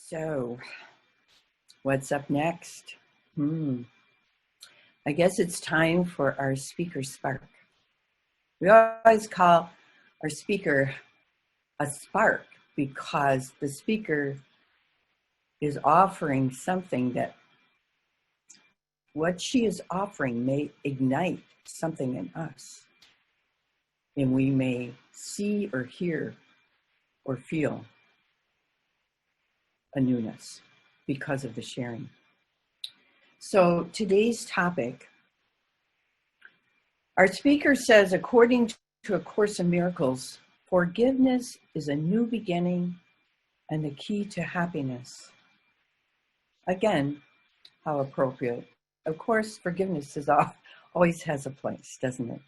So, what's up next? I guess it's time for our speaker spark. We always call our speaker a spark because the speaker is offering something that what she is offering may ignite something in us. And we may see or hear or feel a newness because of the sharing. So today's topic, our speaker says, according to A Course in Miracles, forgiveness is a new beginning and the key to happiness. Again, how appropriate. Of course, forgiveness always has a place, doesn't it?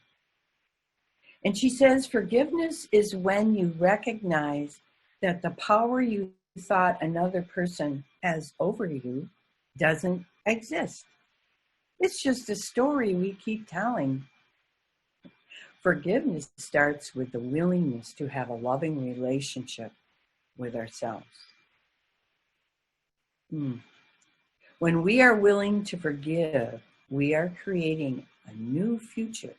And she says, forgiveness is when you recognize that the power you thought another person has over you doesn't exist. It's just a story we keep telling. Forgiveness starts with the willingness to have a loving relationship with ourselves. When we are willing to forgive, we are creating a new future,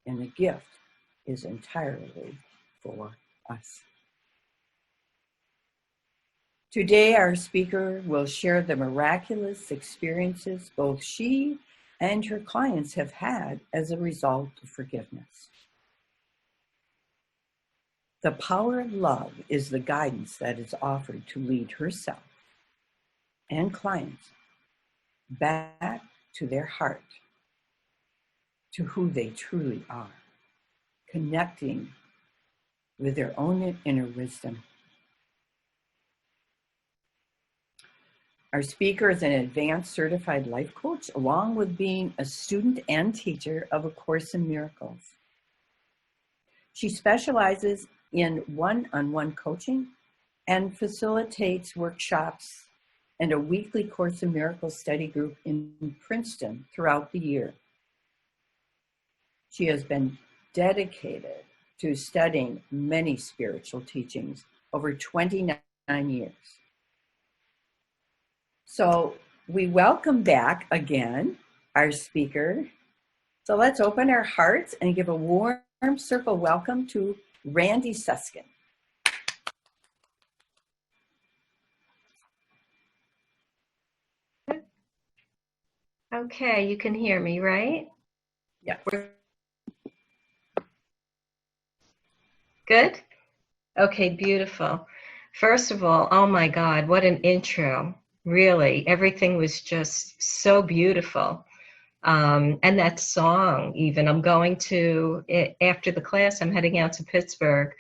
and the gift is entirely for us. Today, our speaker will share the miraculous experiences both she and her clients have had as a result of forgiveness. The power of love is the guidance that is offered to lead herself and clients back to their heart, to who they truly are, connecting with their own inner wisdom. Our speaker is an advanced certified life coach, along with being a student and teacher of A Course in Miracles. She specializes in one-on-one coaching and facilitates workshops and a weekly Course in Miracles study group in Princeton throughout the year. She has been dedicated to studying many spiritual teachings over 29 years. So we welcome back again our speaker. So let's open our hearts and give a warm circle welcome to Randi Suskin. Okay, you can hear me, right? Yeah. Good? Okay, beautiful. First of all, oh my God, what an intro. Really, everything was just so beautiful. And that song, even, I'm going to, after the class, I'm heading out to Pittsburgh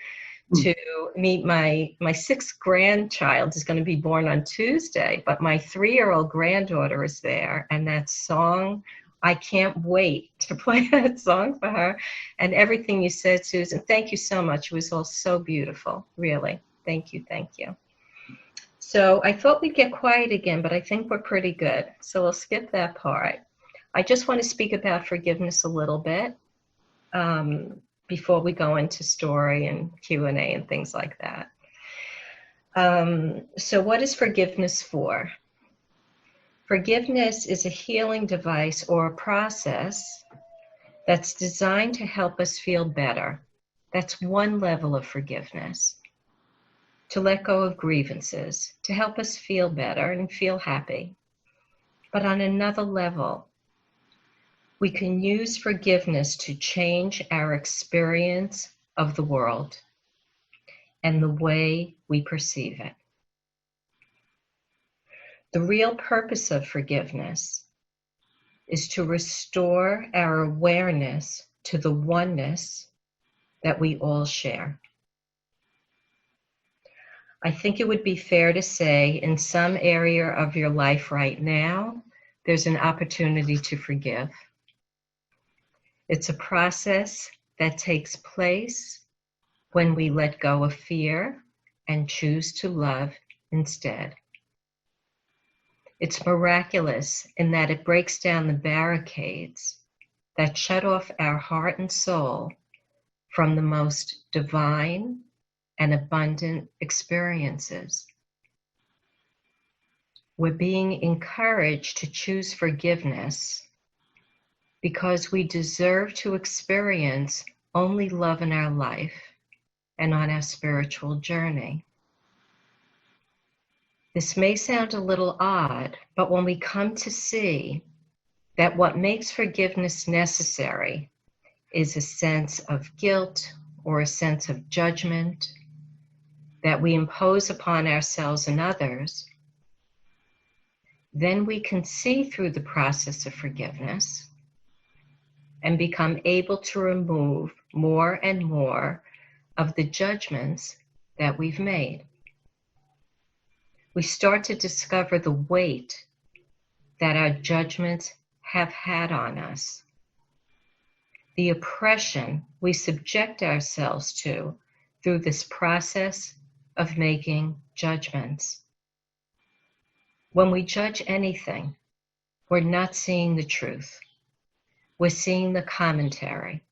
to meet my sixth grandchild is going to be born on Tuesday, but my 3-year-old granddaughter is there, and that song, I can't wait to play that song for her. And everything you said, Susan, thank you so much. It was all so beautiful, really. Thank you, thank you. So I thought we'd get quiet again, but I think we're pretty good. So we'll skip that part. I just want to speak about forgiveness a little bit before we go into story and Q&A and things like that. So what is forgiveness for? Forgiveness is a healing device or a process that's designed to help us feel better. That's one level of forgiveness. To let go of grievances, to help us feel better and feel happy. But on another level, we can use forgiveness to change our experience of the world and the way we perceive it. The real purpose of forgiveness is to restore our awareness to the oneness that we all share. I think it would be fair to say in some area of your life right now, there's an opportunity to forgive. It's a process that takes place when we let go of fear and choose to love instead. It's miraculous in that it breaks down the barricades that shut off our heart and soul from the most divine and abundant experiences. We're being encouraged to choose forgiveness because we deserve to experience only love in our life and on our spiritual journey. This may sound a little odd, but when we come to see that what makes forgiveness necessary is a sense of guilt or a sense of judgment that we impose upon ourselves and others, then we can see through the process of forgiveness and become able to remove more and more of the judgments that we've made. We start to discover the weight that our judgments have had on us, the oppression we subject ourselves to through this process of making judgments. When we judge anything, we're not seeing the truth. We're seeing the commentary,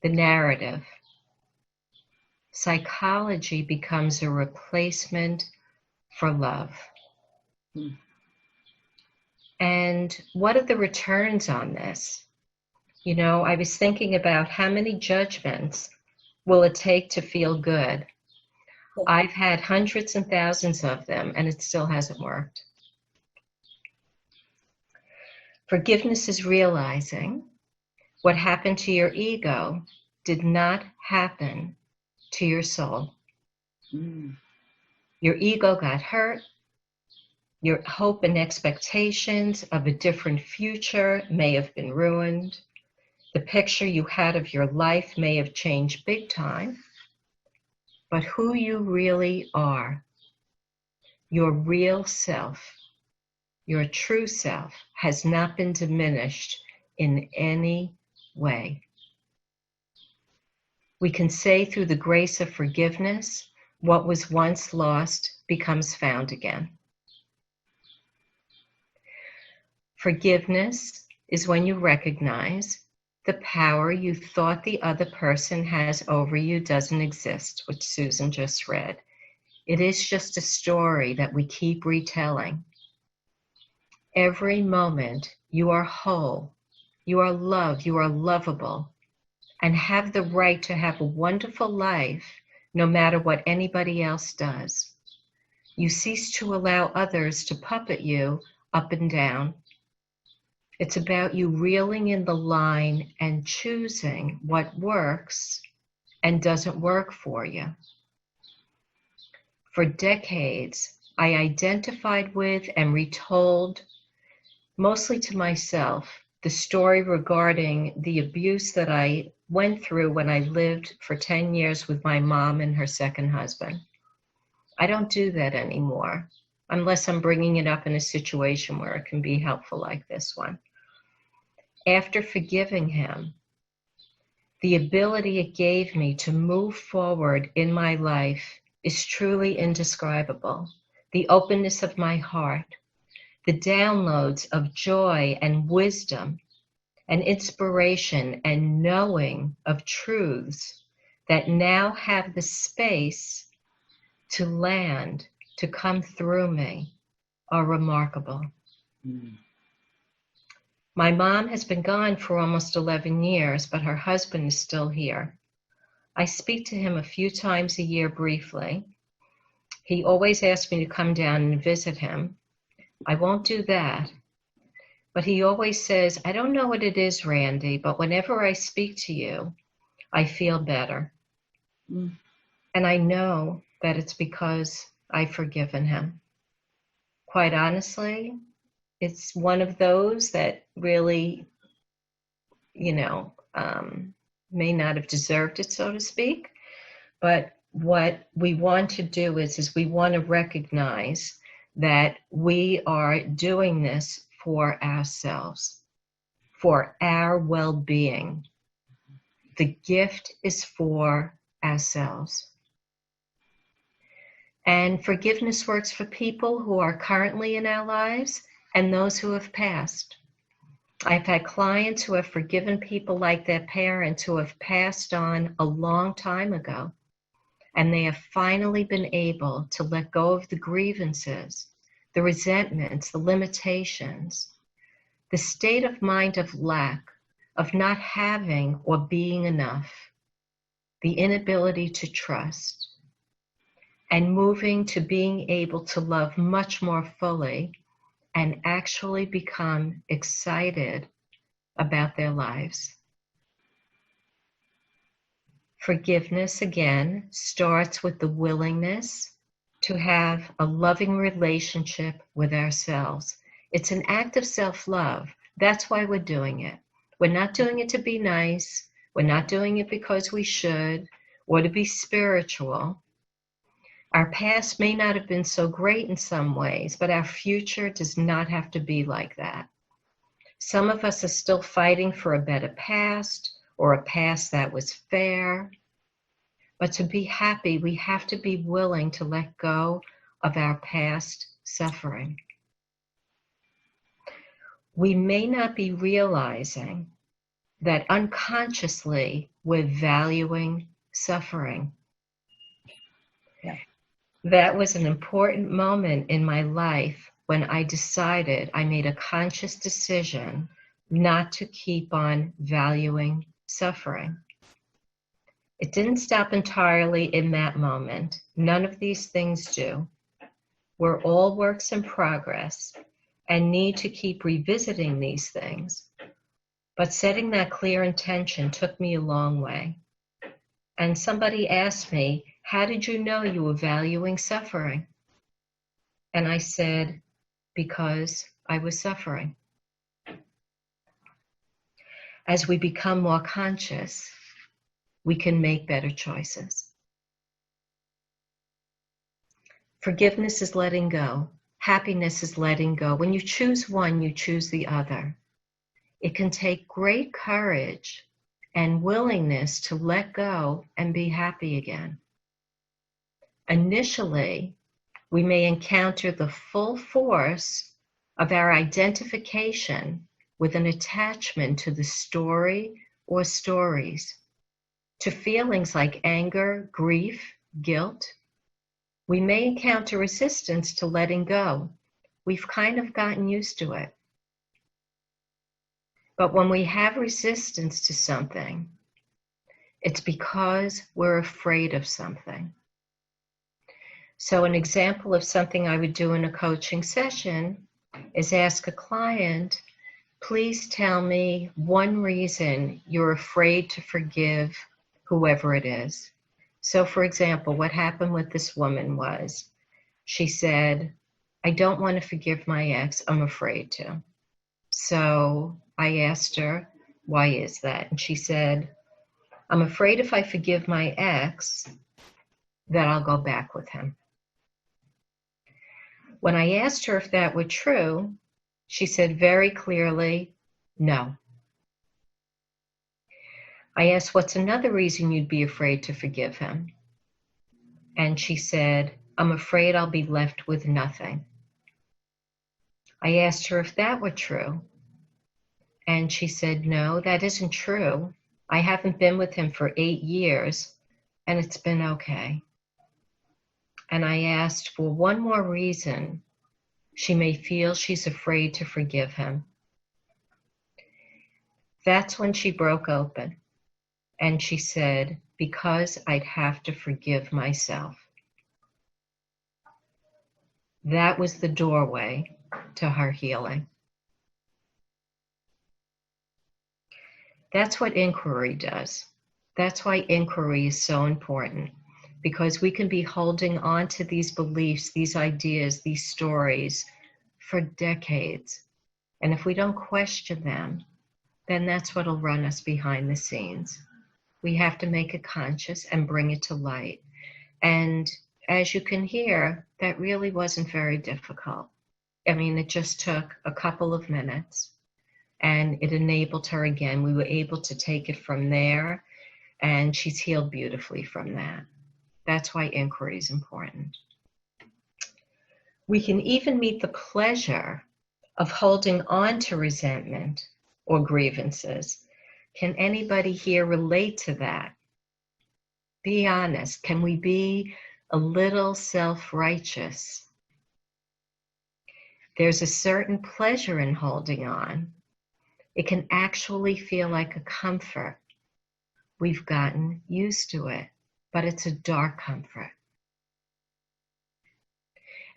the narrative. Psychology becomes a replacement for love. And what are the returns on this? You know, I was thinking about how many judgments will it take to feel good? I've had hundreds and thousands of them, and it still hasn't worked. Forgiveness is realizing what happened to your ego did not happen to your soul. Your ego got hurt. Your hope and expectations of a different future may have been ruined. The picture you had of your life may have changed big time. But who you really are, your real self, your true self, has not been diminished in any way. We can say through the grace of forgiveness, what was once lost becomes found again. Forgiveness is when you recognize the power you thought the other person has over you doesn't exist, which Susan just read. It is just a story that we keep retelling. Every moment you are whole, you are loved, you are lovable, and have the right to have a wonderful life no matter what anybody else does. You cease to allow others to puppet you up and down. It's about you reeling in the line and choosing what works and doesn't work for you. For decades, I identified with and retold, mostly to myself, the story regarding the abuse that I went through when I lived for 10 years with my mom and her second husband. I don't do that anymore, unless I'm bringing it up in a situation where it can be helpful like this one. After forgiving him, the ability it gave me to move forward in my life is truly indescribable. The openness of my heart, the downloads of joy and wisdom and inspiration and knowing of truths that now have the space to land, to come through me, are remarkable. My mom has been gone for almost 11 years, but her husband is still here. I speak to him a few times a year briefly. He always asks me to come down and visit him. I won't do that. But he always says, I don't know what it is, Randi, but whenever I speak to you, I feel better. And I know that it's because I've forgiven him. Quite honestly, it's one of those that really, may not have deserved it, so to speak. But what we want to do is we want to recognize that we are doing this for ourselves, for our well-being. The gift is for ourselves. And forgiveness works for people who are currently in our lives and those who have passed. I've had clients who have forgiven people like their parents who have passed on a long time ago, and they have finally been able to let go of the grievances, the resentments, the limitations, the state of mind of lack, of not having or being enough, the inability to trust, and moving to being able to love much more fully and actually become excited about their lives. Forgiveness, again, starts with the willingness to have a loving relationship with ourselves. It's an act of self-love. That's why we're doing it. We're not doing it to be nice. We're not doing it because we should or to be spiritual. Our past may not have been so great in some ways, but our future does not have to be like that. Some of us are still fighting for a better past or a past that was fair. But to be happy, we have to be willing to let go of our past suffering. We may not be realizing that unconsciously we're valuing suffering. Yeah. That was an important moment in my life when I decided, I made a conscious decision not to keep on valuing suffering. It didn't stop entirely in that moment. None of these things do. We're all works in progress and need to keep revisiting these things. But setting that clear intention took me a long way. And somebody asked me, how did you know you were valuing suffering? And I said, because I was suffering. As we become more conscious, we can make better choices. Forgiveness is letting go. Happiness is letting go. When you choose one, you choose the other. It can take great courage and willingness to let go and be happy again. Initially, we may encounter the full force of our identification with an attachment to the story or stories, to feelings like anger, grief, guilt. We may encounter resistance to letting go. We've kind of gotten used to it. But when we have resistance to something, it's because we're afraid of something. So an example of something I would do in a coaching session is ask a client, please tell me one reason you're afraid to forgive whoever it is. So for example, what happened with this woman was, she said, I don't want to forgive my ex, I'm afraid to. So I asked her, why is that? And she said, I'm afraid if I forgive my ex, that I'll go back with him. When I asked her if that were true, she said very clearly, no. I asked, what's another reason you'd be afraid to forgive him? And she said, I'm afraid I'll be left with nothing. I asked her if that were true. And she said, no, that isn't true. I haven't been with him for 8 years, and it's been okay. And I asked for one more reason she may feel she's afraid to forgive him. That's when she broke open. And she said, because I'd have to forgive myself. That was the doorway to her healing. That's what inquiry does. That's why inquiry is so important, because we can be holding on to these beliefs, these ideas, these stories for decades. And if we don't question them, then that's what'll run us behind the scenes. We have to make it conscious and bring it to light. And as you can hear, that really wasn't very difficult. I mean, it just took a couple of minutes and it enabled her again. We were able to take it from there, and she's healed beautifully from that. That's why inquiry is important. We can even meet the pleasure of holding on to resentment or grievances. Can anybody here relate to that? Be honest. Can we be a little self-righteous? There's a certain pleasure in holding on. It can actually feel like a comfort. We've gotten used to it, but it's a dark comfort.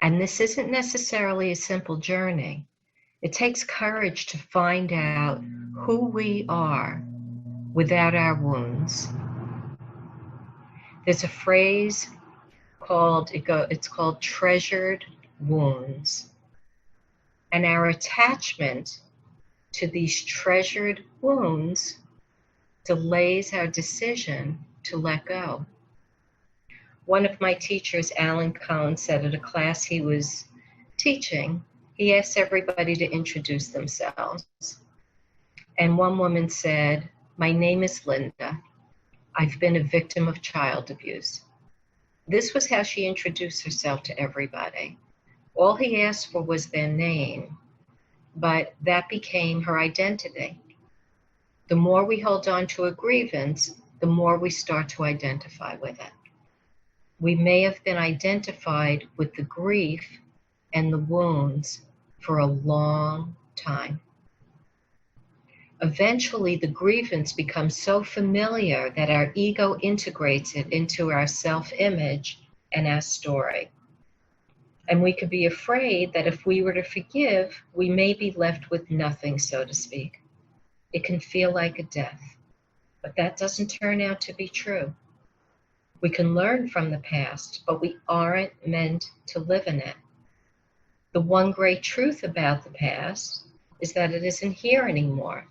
And this isn't necessarily a simple journey. It takes courage to find out who we are without our wounds. There's a phrase it's called treasured wounds. And our attachment to these treasured wounds delays our decision to let go. One of my teachers, Alan Cohn, said at a class he was teaching, he asked everybody to introduce themselves. And one woman said, "My name is Linda. I've been a victim of child abuse." This was how she introduced herself to everybody. All he asked for was their name, but that became her identity. The more we hold on to a grievance, the more we start to identify with it. We may have been identified with the grief and the wounds for a long time. Eventually, the grievance becomes so familiar that our ego integrates it into our self-image and our story. And we could be afraid that if we were to forgive, we may be left with nothing, so to speak. It can feel like a death, but that doesn't turn out to be true. We can learn from the past, but we aren't meant to live in it. The one great truth about the past is that it isn't here anymore.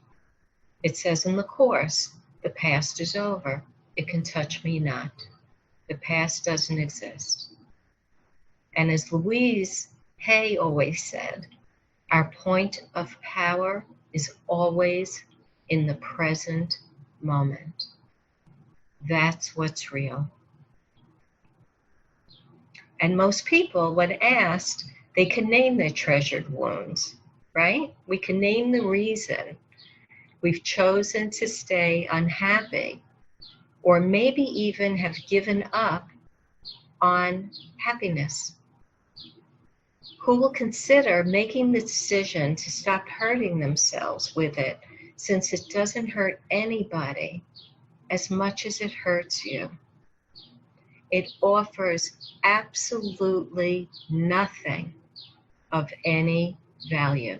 It says in the Course, the past is over. It can touch me not. The past doesn't exist. And as Louise Hay always said, our point of power is always in the present moment. That's what's real. And most people, when asked, they can name their treasured wounds, right? We can name the reason we've chosen to stay unhappy, or maybe even have given up on happiness. Who will consider making the decision to stop hurting themselves with it, since it doesn't hurt anybody as much as it hurts you? It offers absolutely nothing of any value.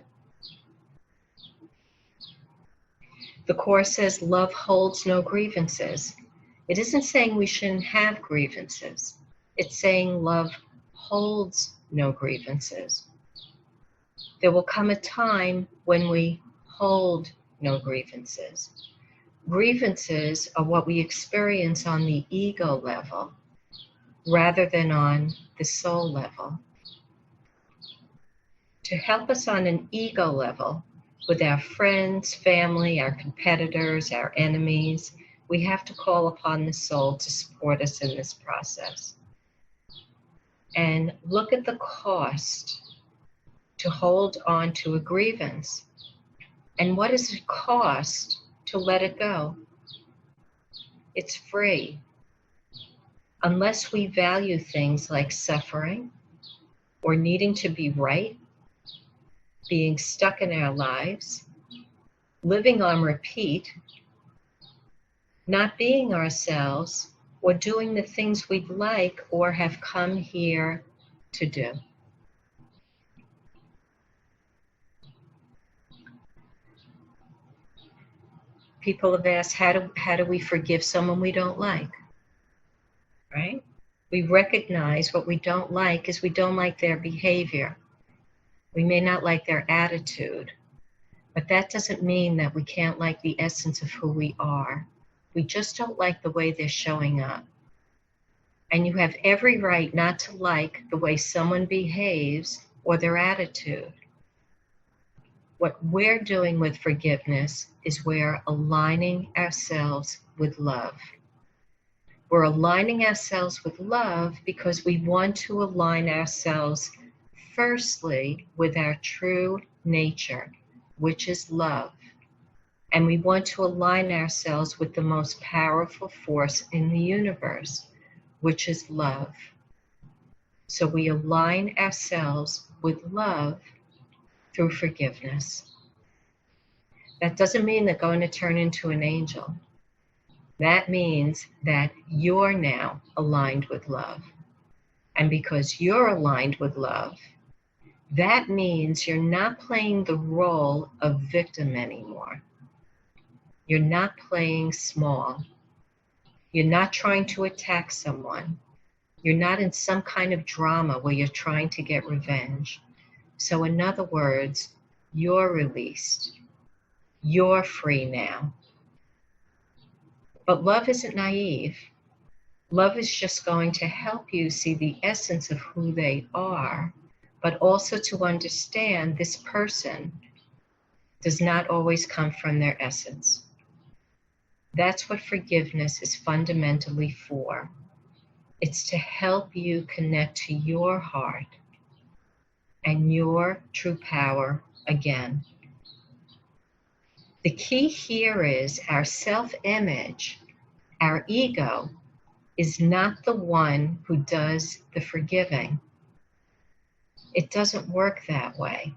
The Course says love holds no grievances. It isn't saying we shouldn't have grievances. It's saying love holds no grievances. There will come a time when we hold no grievances. Grievances are what we experience on the ego level rather than on the soul level. To help us on an ego level, with our friends, family, our competitors, our enemies, we have to call upon the soul to support us in this process. And look at the cost to hold on to a grievance. And what does it cost to let it go? It's free. Unless we value things like suffering or needing to be right, being stuck in our lives, living on repeat, not being ourselves, or doing the things we'd like or have come here to do. People have asked, how do we forgive someone we don't like? Right? We recognize what we don't like is we don't like their behavior. We may not like their attitude, but that doesn't mean that we can't like the essence of who we are. We just don't like the way they're showing up. And you have every right not to like the way someone behaves or their attitude. What we're doing with forgiveness is we're aligning ourselves with love. We're aligning ourselves with love because we want to align ourselves firstly with our true nature, which is love. And we want to align ourselves with the most powerful force in the universe, which is love. So we align ourselves with love through forgiveness. That doesn't mean they're going to turn into an angel. That means that you're now aligned with love. And because you're aligned with love, that means you're not playing the role of victim anymore. You're not playing small. You're not trying to attack someone. You're not in some kind of drama where you're trying to get revenge. So in other words, you're released. You're free now. But love isn't naive. Love is just going to help you see the essence of who they are, but also to understand this person does not always come from their essence. That's what forgiveness is fundamentally for. It's to help you connect to your heart and your true power again. The key here is our self-image, our ego, is not the one who does the forgiving. It doesn't work that way.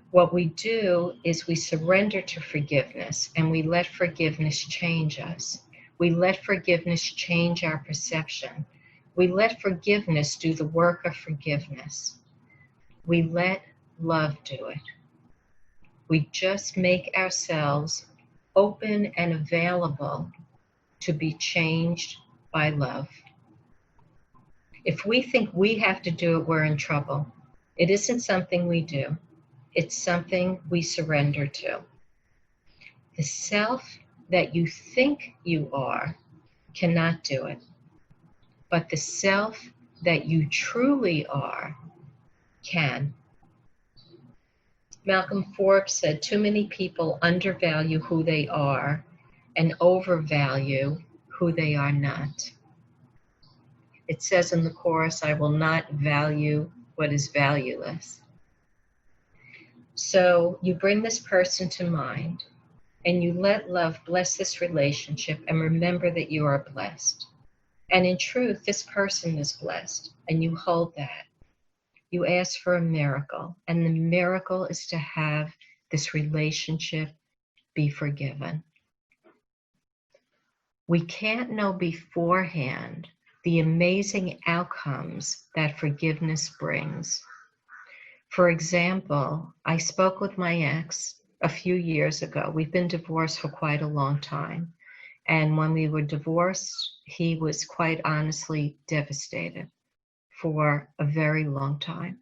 What we do is we surrender to forgiveness and we let forgiveness change us. We let forgiveness change our perception. We let forgiveness do the work of forgiveness. We let love do it. We just make ourselves open and available to be changed by love. If we think we have to do it, we're in trouble. It isn't something we do. It's something we surrender to. The self that you think you are cannot do it. But the self that you truly are can. Malcolm Forbes said, too many people undervalue who they are and overvalue who they are not. It says in the chorus, I will not value what is valueless. So you bring this person to mind and you let love bless this relationship and remember that you are blessed. And in truth, this person is blessed and you hold that. You ask for a miracle, and the miracle is to have this relationship be forgiven. We can't know beforehand the amazing outcomes that forgiveness brings. For example, I spoke with my ex a few years ago. We've been divorced for quite a long time. And when we were divorced, he was quite honestly devastated for a very long time.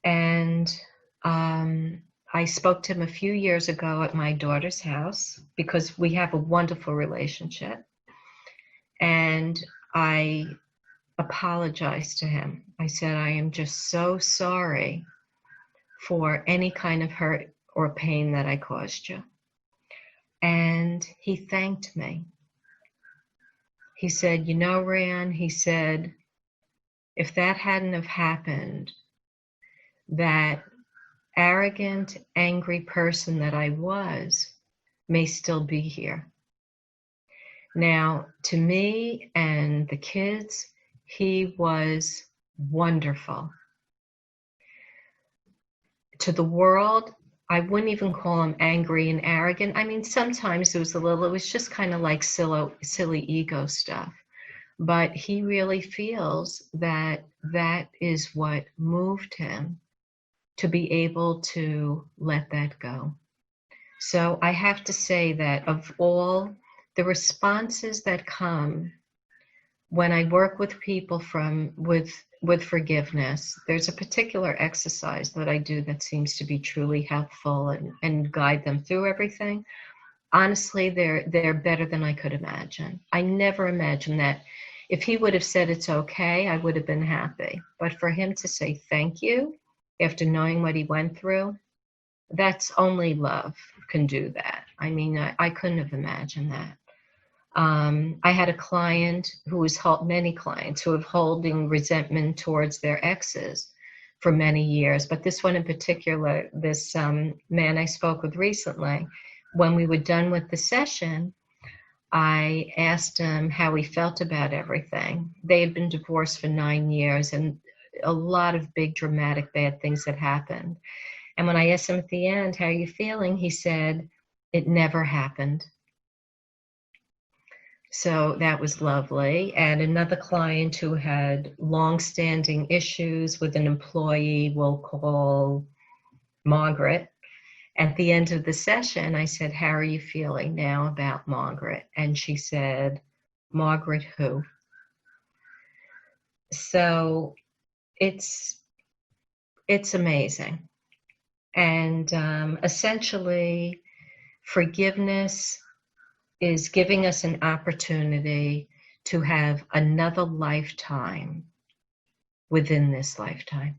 And I spoke to him a few years ago at my daughter's house because we have a wonderful relationship. And I apologized to him. I said, I am just so sorry for any kind of hurt or pain that I caused you. And he thanked me. He said, you know, Rand, he said, if that hadn't have happened, that arrogant, angry person that I was may still be here. Now, to me and the kids, he was wonderful. To the world, I wouldn't even call him angry and arrogant. I mean, sometimes it was just kind of like silly ego stuff. But he really feels that that is what moved him to be able to let that go. So I have to say that of all the responses that come when I work with people with forgiveness, there's a particular exercise that I do that seems to be truly helpful and guide them through everything. Honestly, they're better than I could imagine. I never imagined that. If he would have said it's okay, I would have been happy. But for him to say thank you after knowing what he went through, that's only love can do that. I mean, I couldn't have imagined that. I had a client many clients who have holding resentment towards their exes for many years. But this one in particular, this man I spoke with recently, when we were done with the session, I asked him how he felt about everything. They had been divorced for 9 years, and a lot of big dramatic bad things that happened. And when I asked him at the end, how are you feeling? He said, it never happened. So that was lovely. And another client who had long-standing issues with an employee, we'll call Margaret. At the end of the session, I said, how are you feeling now about Margaret? And she said, Margaret who? So it's amazing. And essentially, forgiveness is giving us an opportunity to have another lifetime within this lifetime.